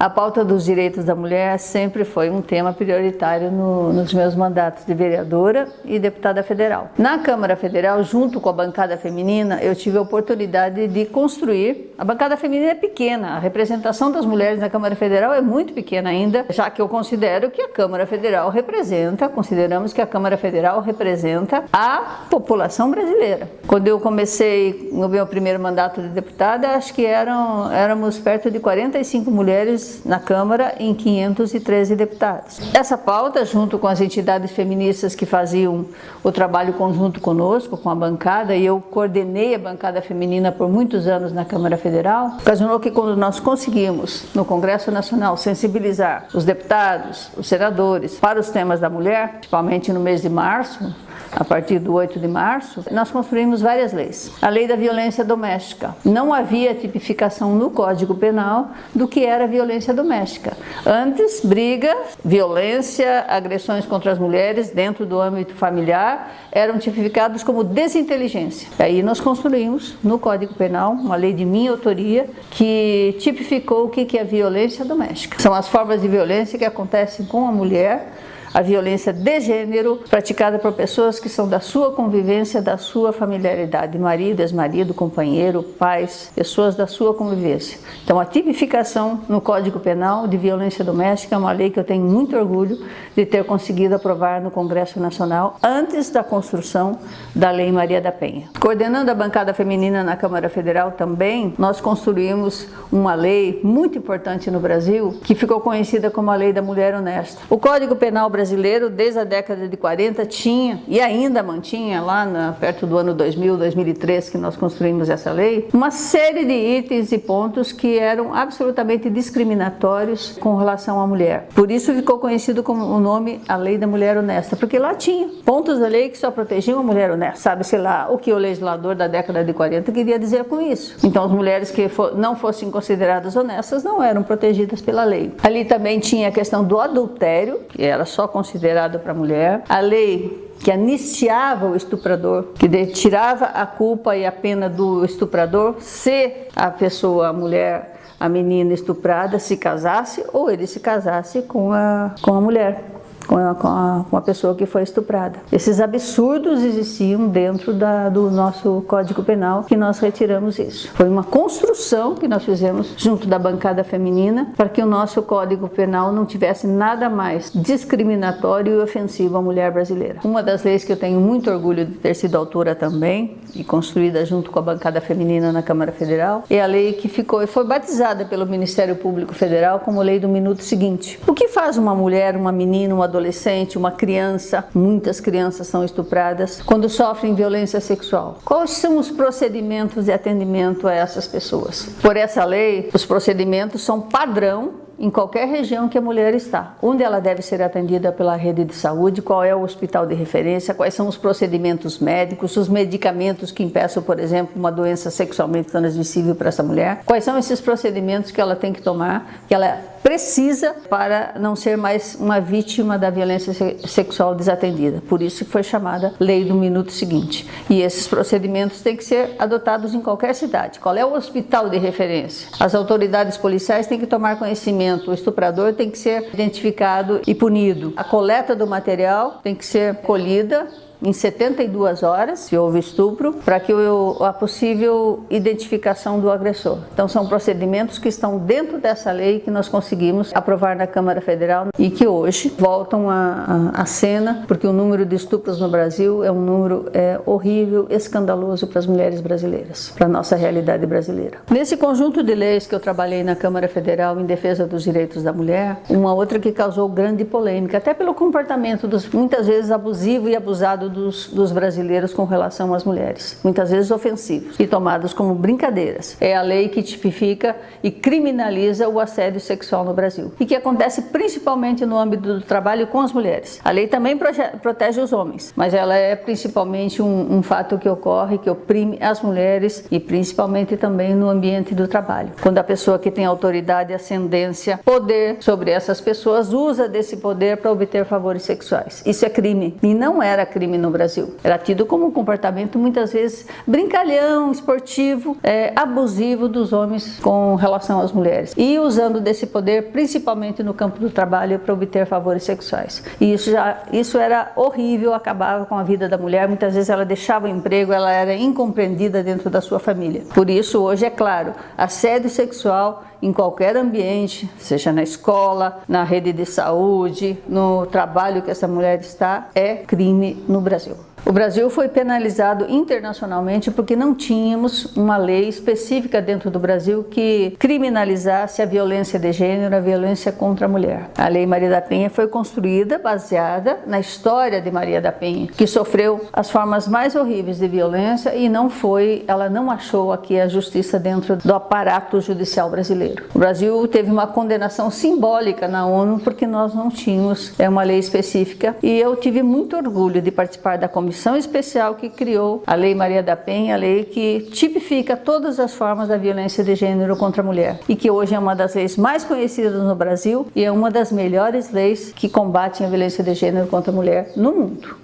A pauta dos direitos da mulher sempre foi um tema prioritário nos meus mandatos de vereadora e deputada federal. Na Câmara Federal, junto com a bancada feminina, eu tive a oportunidade de construir. A bancada feminina é pequena, a representação das mulheres na Câmara Federal é muito pequena ainda, já que eu considero que a Câmara Federal consideramos que a Câmara Federal representa a população brasileira. Quando eu comecei no meu primeiro mandato de deputada, acho que éramos perto de 45 mulheres na Câmara em 513 deputados. Essa pauta, junto com as entidades feministas que faziam o trabalho conjunto conosco, com a bancada, e eu coordenei a bancada feminina por muitos anos na Câmara Federal, ocasionou que quando nós conseguimos, no Congresso Nacional, sensibilizar os deputados, os senadores, para os temas da mulher, principalmente no mês de março, a partir do 8 de março, nós construímos várias leis. A lei da violência doméstica. Não havia tipificação no Código Penal do que era violência doméstica. Antes, briga, violência, agressões contra as mulheres dentro do âmbito familiar eram tipificados como desinteligência. E aí nós construímos no Código Penal uma lei de minha autoria que tipificou o que é violência doméstica. São as formas de violência que acontecem com a mulher, a violência de gênero praticada por pessoas que são da sua convivência, da sua familiaridade, marido, ex-marido, companheiro, pais, pessoas da sua convivência. Então a tipificação no Código Penal de violência doméstica é uma lei que eu tenho muito orgulho de ter conseguido aprovar no Congresso Nacional antes da construção da Lei Maria da Penha. Coordenando a bancada feminina na Câmara Federal também, nós construímos uma lei muito importante no Brasil que ficou conhecida como a Lei da Mulher Honesta. O Código Penal brasileiro, desde a década de 40, tinha e ainda mantinha lá perto do ano 2000, 2003, que nós construímos essa lei, uma série de itens e pontos que eram absolutamente discriminatórios com relação à mulher. Por isso ficou conhecido como o nome a Lei da Mulher Honesta, porque lá tinha pontos da lei que só protegiam a mulher honesta. Sabe-se lá o que o legislador da década de 40 queria dizer com isso. Então as mulheres que não fossem consideradas honestas não eram protegidas pela lei. Ali também tinha a questão do adultério, que era só considerado para a mulher. A lei que anistiava o estuprador, que tirava a culpa e a pena do estuprador se a pessoa, a mulher, a menina estuprada se casasse ou ele se casasse com a mulher. Com a pessoa que foi estuprada. Esses absurdos existiam dentro do nosso Código Penal, que nós retiramos isso. Foi uma construção que nós fizemos junto da bancada feminina para que o nosso Código Penal não tivesse nada mais discriminatório e ofensivo à mulher brasileira. Uma das leis que eu tenho muito orgulho de ter sido autora também e construída junto com a bancada feminina na Câmara Federal é a lei que foi batizada pelo Ministério Público Federal como Lei do Minuto Seguinte. O que faz uma mulher, uma menina, uma adolescente, uma criança, muitas crianças são estupradas, quando sofrem violência sexual? Quais são os procedimentos de atendimento a essas pessoas? Por essa lei, os procedimentos são padrão em qualquer região que a mulher está. Onde ela deve ser atendida pela rede de saúde, qual é o hospital de referência, quais são os procedimentos médicos, os medicamentos que impeçam, por exemplo, uma doença sexualmente transmissível para essa mulher. Quais são esses procedimentos que ela tem que tomar, que ela precisa para não ser mais uma vítima da violência sexual desatendida. Por isso que foi chamada Lei do Minuto Seguinte. E esses procedimentos têm que ser adotados em qualquer cidade. Qual é o hospital de referência? As autoridades policiais têm que tomar conhecimento. O estuprador tem que ser identificado e punido. A coleta do material tem que ser colhida em 72 horas, se houve estupro, para que a possível identificação do agressor. Então são procedimentos que estão dentro dessa lei que nós conseguimos aprovar na Câmara Federal e que hoje voltam à cena, porque o número de estupros no Brasil é um número horrível, escandaloso para as mulheres brasileiras, para a nossa realidade brasileira. Nesse conjunto de leis que eu trabalhei na Câmara Federal em defesa dos direitos da mulher, uma outra que causou grande polêmica, até pelo comportamento muitas vezes abusivo e abusado dos brasileiros com relação às mulheres, muitas vezes ofensivos e tomados como brincadeiras. É a lei que tipifica e criminaliza o assédio sexual no Brasil e que acontece principalmente no âmbito do trabalho com as mulheres. A lei também protege os homens, mas ela é principalmente um fato que ocorre, que oprime as mulheres e principalmente também no ambiente do trabalho. Quando a pessoa que tem autoridade, ascendência, poder sobre essas pessoas usa desse poder para obter favores sexuais. Isso é crime e não era crime no Brasil. Era tido como um comportamento muitas vezes brincalhão, esportivo, abusivo dos homens com relação às mulheres e usando desse poder principalmente no campo do trabalho para obter favores sexuais. E isso era horrível, acabava com a vida da mulher. Muitas vezes ela deixava o emprego, ela era incompreendida dentro da sua família. Por isso hoje, é claro, assédio sexual em qualquer ambiente, seja na escola, na rede de saúde, no trabalho que essa mulher está, é crime no Brasil. O Brasil foi penalizado internacionalmente porque não tínhamos uma lei específica dentro do Brasil que criminalizasse a violência de gênero, a violência contra a mulher. A Lei Maria da Penha foi construída baseada na história de Maria da Penha, que sofreu as formas mais horríveis de violência e ela não achou aqui a justiça dentro do aparato judicial brasileiro. O Brasil teve uma condenação simbólica na ONU porque nós não tínhamos uma lei específica, e eu tive muito orgulho de participar da comissão especial que criou a Lei Maria da Penha, a lei que tipifica todas as formas da violência de gênero contra a mulher e que hoje é uma das leis mais conhecidas no Brasil e é uma das melhores leis que combatem a violência de gênero contra a mulher no mundo.